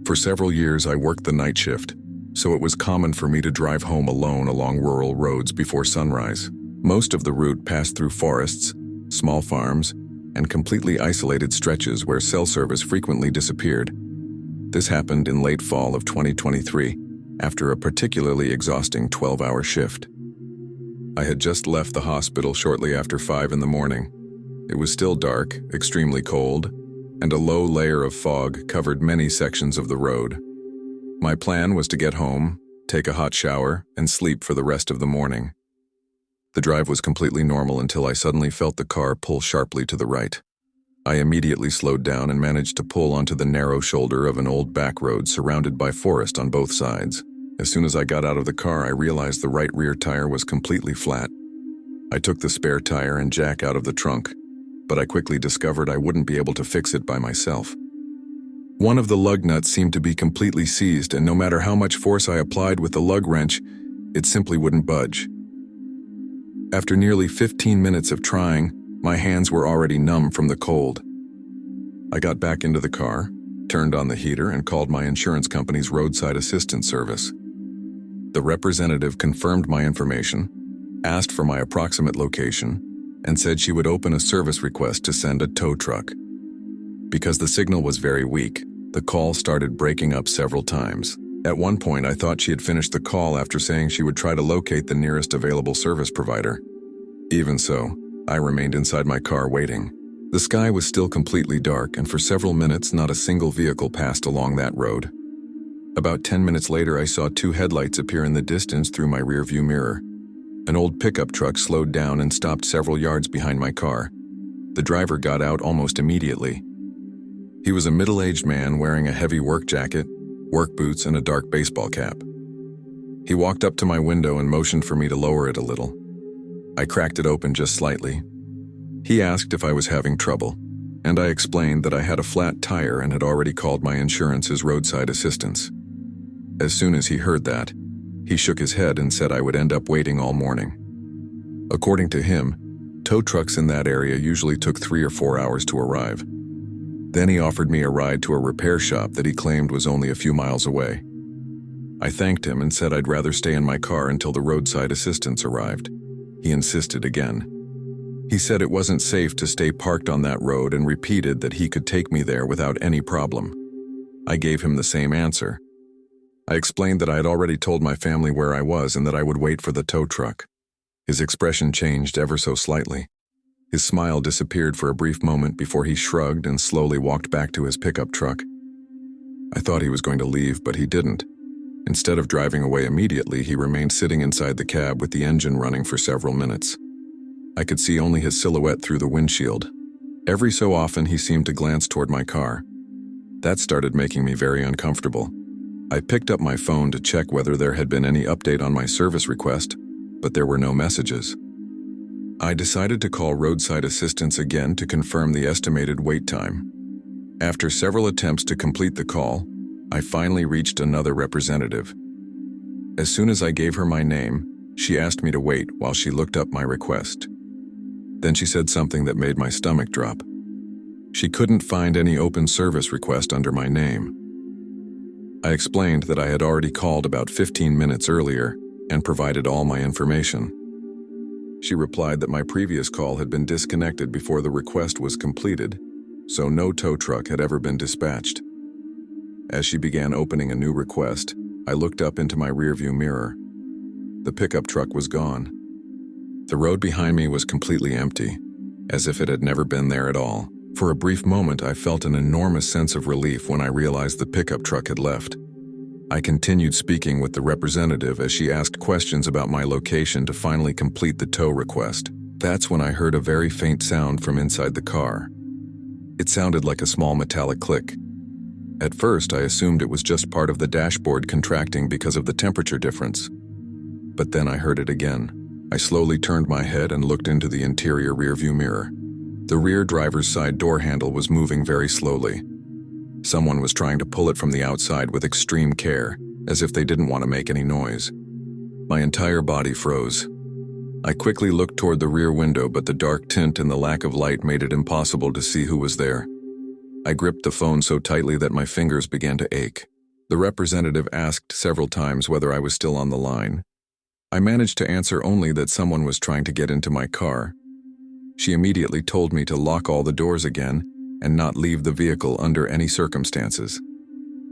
For several years I worked the night shift, so it was common for me to drive home alone along rural roads before sunrise. Most of the route passed through forests, small farms, and completely isolated stretches where cell service frequently disappeared. This happened in late fall of 2023, after a particularly exhausting 12-hour shift. I had just left the hospital shortly after 5 in the morning. It was still dark, extremely cold, and a low layer of fog covered many sections of the road. My plan was to get home, take a hot shower, and sleep for the rest of the morning. The drive was completely normal until I suddenly felt the car pull sharply to the right. I immediately slowed down and managed to pull onto the narrow shoulder of an old back road surrounded by forest on both sides. As soon as I got out of the car, I realized the right rear tire was completely flat. I took the spare tire and jack out of the trunk, but I quickly discovered I wouldn't be able to fix it by myself. One of the lug nuts seemed to be completely seized, and no matter how much force I applied with the lug wrench, it simply wouldn't budge. After nearly 15 minutes of trying, my hands were already numb from the cold. I got back into the car, turned on the heater, and called my insurance company's roadside assistance service. The representative confirmed my information, asked for my approximate location, and said she would open a service request to send a tow truck. Because the signal was very weak, the call started breaking up several times. At one point, I thought she had finished the call after saying she would try to locate the nearest available service provider. Even so, I remained inside my car waiting. The sky was still completely dark, and for several minutes, not a single vehicle passed along that road. About 10 minutes later, I saw two headlights appear in the distance through my rearview mirror. An old pickup truck slowed down and stopped several yards behind my car. The driver got out almost immediately. He was a middle-aged man wearing a heavy work jacket, work boots, and a dark baseball cap. He walked up to my window and motioned for me to lower it a little. I cracked it open just slightly. He asked if I was having trouble, and I explained that I had a flat tire and had already called my insurance's roadside assistance. As soon as he heard that, he shook his head and said I would end up waiting all morning. According to him, tow trucks in that area usually took 3 or 4 hours to arrive. Then he offered me a ride to a repair shop that he claimed was only a few miles away. I thanked him and said I'd rather stay in my car until the roadside assistance arrived. He insisted again. He said it wasn't safe to stay parked on that road and repeated that he could take me there without any problem. I gave him the same answer. I explained that I had already told my family where I was and that I would wait for the tow truck. His expression changed ever so slightly. His smile disappeared for a brief moment before he shrugged and slowly walked back to his pickup truck. I thought he was going to leave, but he didn't. Instead of driving away immediately, he remained sitting inside the cab with the engine running for several minutes. I could see only his silhouette through the windshield. Every so often, he seemed to glance toward my car. That started making me very uncomfortable. I picked up my phone to check whether there had been any update on my service request, but there were no messages. I decided to call roadside assistance again to confirm the estimated wait time. After several attempts to complete the call, I finally reached another representative. As soon as I gave her my name, she asked me to wait while she looked up my request. Then she said something that made my stomach drop. She couldn't find any open service request under my name. I explained that I had already called about 15 minutes earlier and provided all my information. She replied that my previous call had been disconnected before the request was completed, so no tow truck had ever been dispatched. As she began opening a new request, I looked up into my rearview mirror. The pickup truck was gone. The road behind me was completely empty, as if it had never been there at all. For a brief moment, I felt an enormous sense of relief when I realized the pickup truck had left. I continued speaking with the representative as she asked questions about my location to finally complete the tow request. That's when I heard a very faint sound from inside the car. It sounded like a small metallic click. At first, I assumed it was just part of the dashboard contracting because of the temperature difference. But then I heard it again. I slowly turned my head and looked into the interior rearview mirror. The rear driver's side door handle was moving very slowly. Someone was trying to pull it from the outside with extreme care, as if they didn't want to make any noise. My entire body froze. I quickly looked toward the rear window, but the dark tint and the lack of light made it impossible to see who was there. I gripped the phone so tightly that my fingers began to ache. The representative asked several times whether I was still on the line. I managed to answer only that someone was trying to get into my car. She immediately told me to lock all the doors again and not leave the vehicle under any circumstances.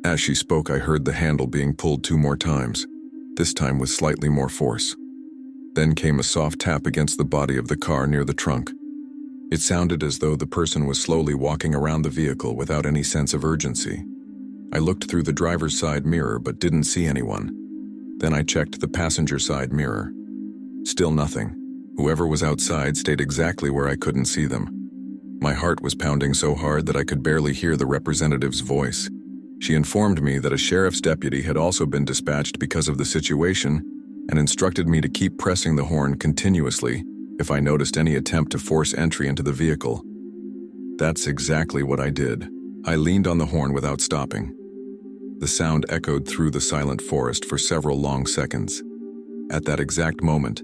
As she spoke, I heard the handle being pulled 2 more times, this time with slightly more force. Then came a soft tap against the body of the car near the trunk. It sounded as though the person was slowly walking around the vehicle without any sense of urgency. I looked through the driver's side mirror but didn't see anyone. Then I checked the passenger side mirror. Still nothing. Whoever was outside stayed exactly where I couldn't see them. My heart was pounding so hard that I could barely hear the representative's voice. She informed me that a sheriff's deputy had also been dispatched because of the situation and instructed me to keep pressing the horn continuously if I noticed any attempt to force entry into the vehicle. That's exactly what I did. I leaned on the horn without stopping. The sound echoed through the silent forest for several long seconds. At that exact moment,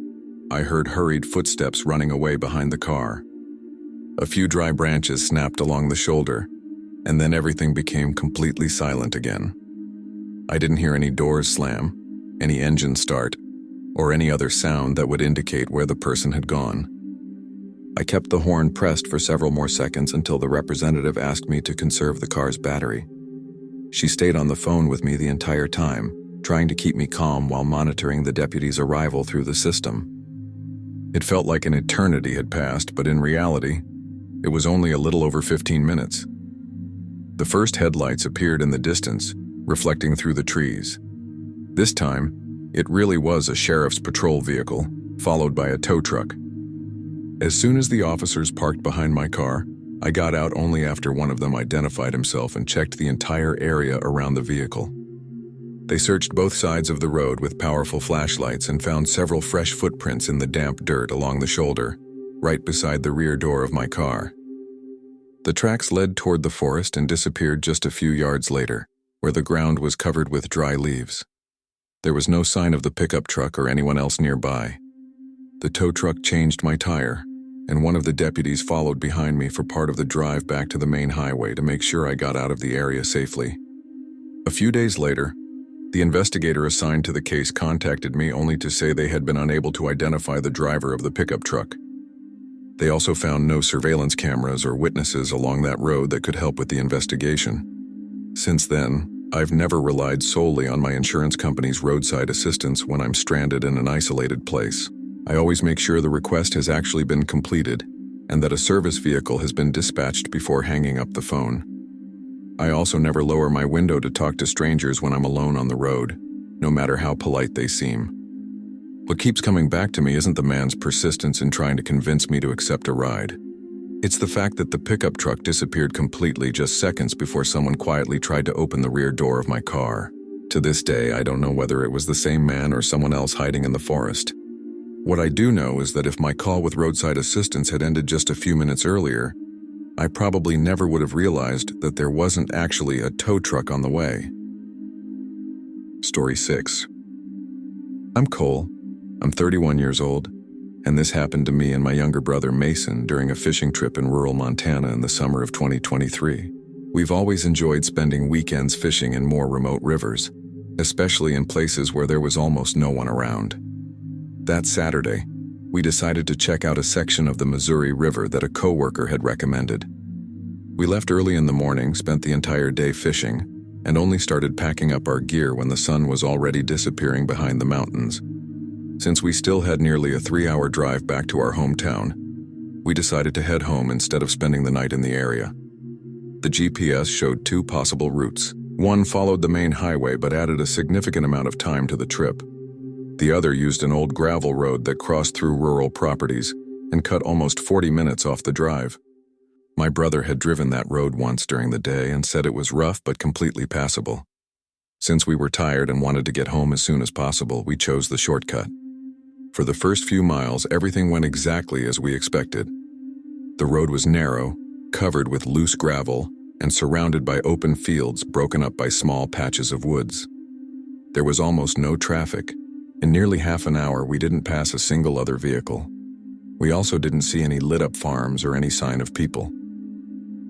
I heard hurried footsteps running away behind the car. A few dry branches snapped along the shoulder, and then everything became completely silent again. I didn't hear any doors slam, any engine start, or any other sound that would indicate where the person had gone. I kept the horn pressed for several more seconds until the representative asked me to conserve the car's battery. She stayed on the phone with me the entire time, trying to keep me calm while monitoring the deputy's arrival through the system. It felt like an eternity had passed, but in reality, it was only a little over 15 minutes. The first headlights appeared in the distance, reflecting through the trees. This time, it really was a sheriff's patrol vehicle, followed by a tow truck. As soon as the officers parked behind my car, I got out only after one of them identified himself and checked the entire area around the vehicle. They searched both sides of the road with powerful flashlights and found several fresh footprints in the damp dirt along the shoulder, right beside the rear door of my car. The tracks led toward the forest and disappeared just a few yards later, where the ground was covered with dry leaves. There was no sign of the pickup truck or anyone else nearby. The tow truck changed my tire, and one of the deputies followed behind me for part of the drive back to the main highway to make sure I got out of the area safely. A few days later, the investigator assigned to the case contacted me only to say they had been unable to identify the driver of the pickup truck. They also found no surveillance cameras or witnesses along that road that could help with the investigation. Since then, I've never relied solely on my insurance company's roadside assistance when I'm stranded in an isolated place. I always make sure the request has actually been completed and that a service vehicle has been dispatched before hanging up the phone. I also never lower my window to talk to strangers when I'm alone on the road, no matter how polite they seem. What keeps coming back to me isn't the man's persistence in trying to convince me to accept a ride. It's the fact that the pickup truck disappeared completely just seconds before someone quietly tried to open the rear door of my car. To this day, I don't know whether it was the same man or someone else hiding in the forest. What I do know is that if my call with roadside assistance had ended just a few minutes earlier, I probably never would have realized that there wasn't actually a tow truck on the way. Story 6. I'm Cole. I'm 31 years old, and this happened to me and my younger brother Mason during a fishing trip in rural Montana in the summer of 2023. We've always enjoyed spending weekends fishing in more remote rivers, especially in places where there was almost no one around. That Saturday, we decided to check out a section of the Missouri River that a coworker had recommended. We left early in the morning, spent the entire day fishing, and only started packing up our gear when the sun was already disappearing behind the mountains. Since we still had nearly a 3-hour drive back to our hometown, we decided to head home instead of spending the night in the area. The GPS showed 2 possible routes. One followed the main highway but added a significant amount of time to the trip. The other used an old gravel road that crossed through rural properties and cut almost 40 minutes off the drive. My brother had driven that road once during the day and said it was rough but completely passable. Since we were tired and wanted to get home as soon as possible, we chose the shortcut. For the first few miles, everything went exactly as we expected. The road was narrow, covered with loose gravel, and surrounded by open fields broken up by small patches of woods. There was almost no traffic. In nearly half an hour, we didn't pass a single other vehicle. We also didn't see any lit-up farms or any sign of people.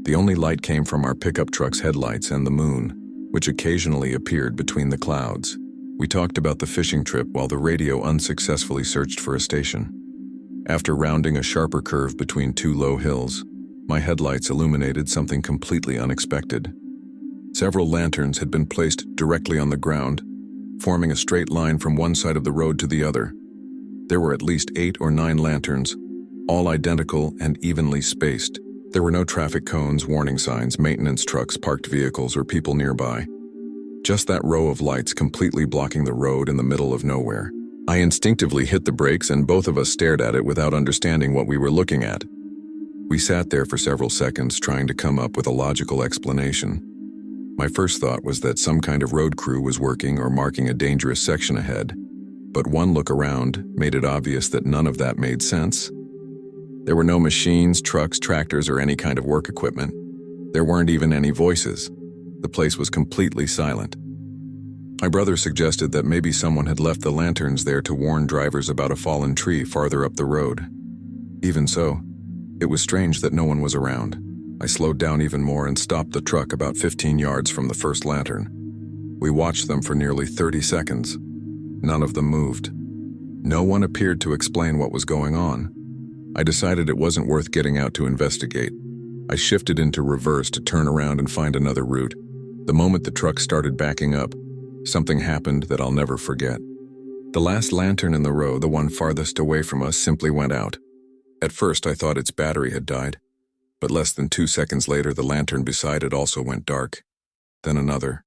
The only light came from our pickup truck's headlights and the moon, which occasionally appeared between the clouds. We talked about the fishing trip while the radio unsuccessfully searched for a station. After rounding a sharper curve between 2 low hills, my headlights illuminated something completely unexpected. Several lanterns had been placed directly on the ground, forming a straight line from one side of the road to the other. There were at least 8 or 9 lanterns, all identical and evenly spaced. There were no traffic cones, warning signs, maintenance trucks, parked vehicles, or people nearby. Just that row of lights completely blocking the road in the middle of nowhere. I instinctively hit the brakes and both of us stared at it without understanding what we were looking at. We sat there for several seconds trying to come up with a logical explanation. My first thought was that some kind of road crew was working or marking a dangerous section ahead, but one look around made it obvious that none of that made sense. There were no machines, trucks, tractors, or any kind of work equipment. There weren't even any voices. The place was completely silent. My brother suggested that maybe someone had left the lanterns there to warn drivers about a fallen tree farther up the road. Even so, it was strange that no one was around. I slowed down even more and stopped the truck about 15 yards from the first lantern. We watched them for nearly 30 seconds. None of them moved. No one appeared to explain what was going on. I decided it wasn't worth getting out to investigate. I shifted into reverse to turn around and find another route. The moment the truck started backing up, something happened that I'll never forget. The last lantern in the row, the one farthest away from us, simply went out. At first, I thought its battery had died, but less than 2 seconds later, the lantern beside it also went dark. Then another,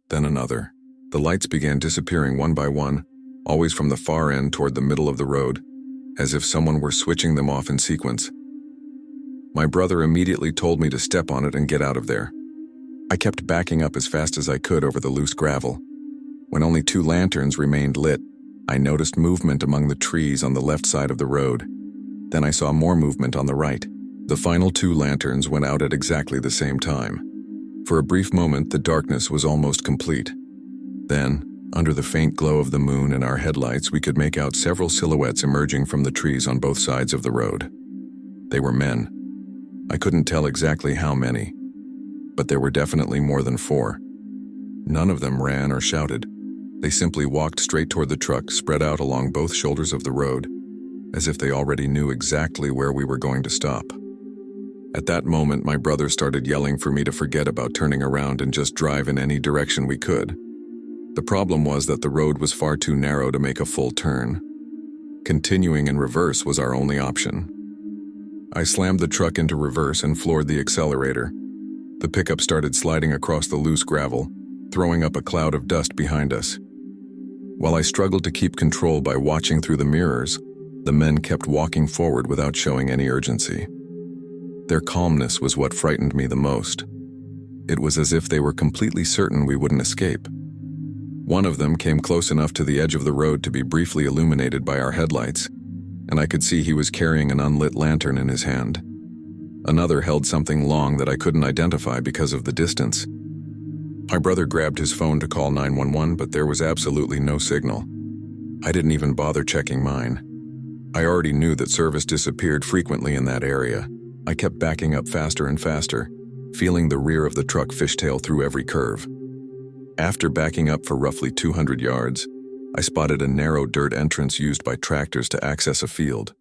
then another. The lights began disappearing one by one, always from the far end toward the middle of the road, as if someone were switching them off in sequence. My brother immediately told me to step on it and get out of there. I kept backing up as fast as I could over the loose gravel. When only 2 lanterns remained lit, I noticed movement among the trees on the left side of the road. Then I saw more movement on the right. The final 2 lanterns went out at exactly the same time. For a brief moment, the darkness was almost complete. Then, under the faint glow of the moon and our headlights, we could make out several silhouettes emerging from the trees on both sides of the road. They were men. I couldn't tell exactly how many, but there were definitely more than 4. None of them ran or shouted. They simply walked straight toward the truck, spread out along both shoulders of the road, as if they already knew exactly where we were going to stop. At that moment, my brother started yelling for me to forget about turning around and just drive in any direction we could. The problem was that the road was far too narrow to make a full turn. Continuing in reverse was our only option. I slammed the truck into reverse and floored the accelerator. The pickup started sliding across the loose gravel, throwing up a cloud of dust behind us. While I struggled to keep control by watching through the mirrors, the men kept walking forward without showing any urgency. Their calmness was what frightened me the most. It was as if they were completely certain we wouldn't escape. One of them came close enough to the edge of the road to be briefly illuminated by our headlights, and I could see he was carrying an unlit lantern in his hand. Another held something long that I couldn't identify because of the distance. My brother grabbed his phone to call 911, but there was absolutely no signal. I didn't even bother checking mine. I already knew that service disappeared frequently in that area. I kept backing up faster and faster, feeling the rear of the truck fishtail through every curve. After backing up for roughly 200 yards, I spotted a narrow dirt entrance used by tractors to access a field.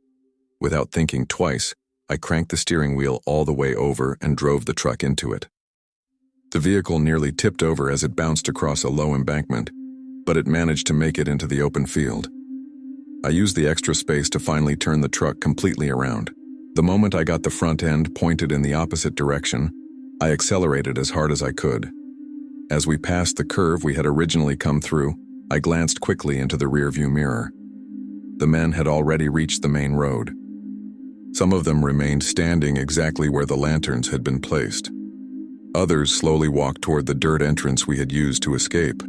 Without thinking twice, I cranked the steering wheel all the way over and drove the truck into it. The vehicle nearly tipped over as it bounced across a low embankment, but it managed to make it into the open field. I used the extra space to finally turn the truck completely around. The moment I got the front end pointed in the opposite direction, I accelerated as hard as I could. As we passed the curve we had originally come through, I glanced quickly into the rearview mirror. The men had already reached the main road. Some of them remained standing exactly where the lanterns had been placed. Others slowly walked toward the dirt entrance we had used to escape.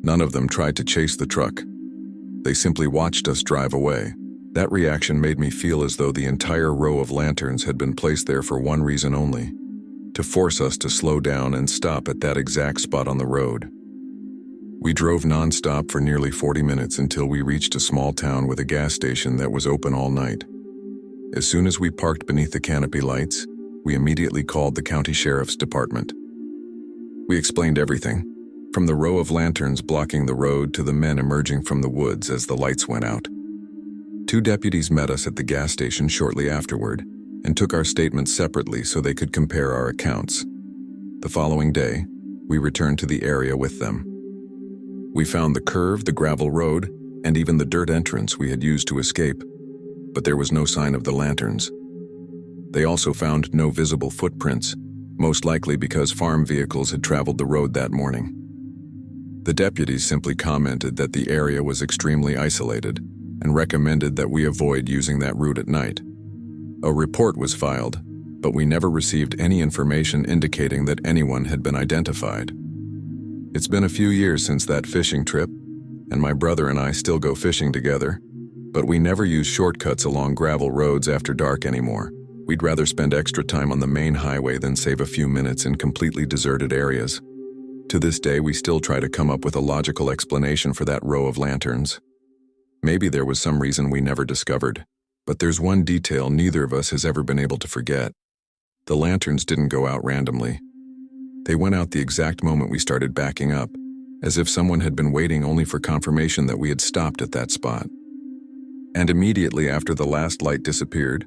None of them tried to chase the truck. They simply watched us drive away. That reaction made me feel as though the entire row of lanterns had been placed there for one reason only: to force us to slow down and stop at that exact spot on the road. We drove non-stop for nearly 40 minutes until we reached a small town with a gas station that was open all night. As soon as we parked beneath the canopy lights, we immediately called the county sheriff's department. We explained everything, from the row of lanterns blocking the road to the men emerging from the woods as the lights went out. 2 deputies met us at the gas station shortly afterward and took our statements separately so they could compare our accounts. The following day, we returned to the area with them. We found the curve, the gravel road, and even the dirt entrance we had used to escape, but there was no sign of the lanterns. They also found no visible footprints, most likely because farm vehicles had traveled the road that morning. The deputies simply commented that the area was extremely isolated and recommended that we avoid using that route at night. A report was filed, but we never received any information indicating that anyone had been identified. It's been a few years since that fishing trip, and my brother and I still go fishing together, but we never use shortcuts along gravel roads after dark anymore. We'd rather spend extra time on the main highway than save a few minutes in completely deserted areas. To this day, we still try to come up with a logical explanation for that row of lanterns. Maybe there was some reason we never discovered, but there's one detail neither of us has ever been able to forget. The lanterns didn't go out randomly. They went out the exact moment we started backing up, as if someone had been waiting only for confirmation that we had stopped at that spot. And immediately after the last light disappeared,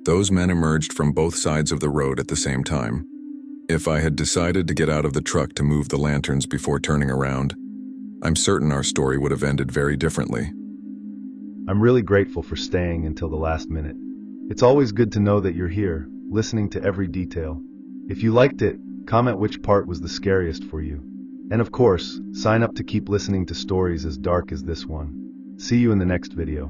those men emerged from both sides of the road at the same time. If I had decided to get out of the truck to move the lanterns before turning around, I'm certain our story would have ended very differently. I'm really grateful for staying until the last minute. It's always good to know that you're here, listening to every detail. If you liked it, comment which part was the scariest for you. And of course, sign up to keep listening to stories as dark as this one. See you in the next video.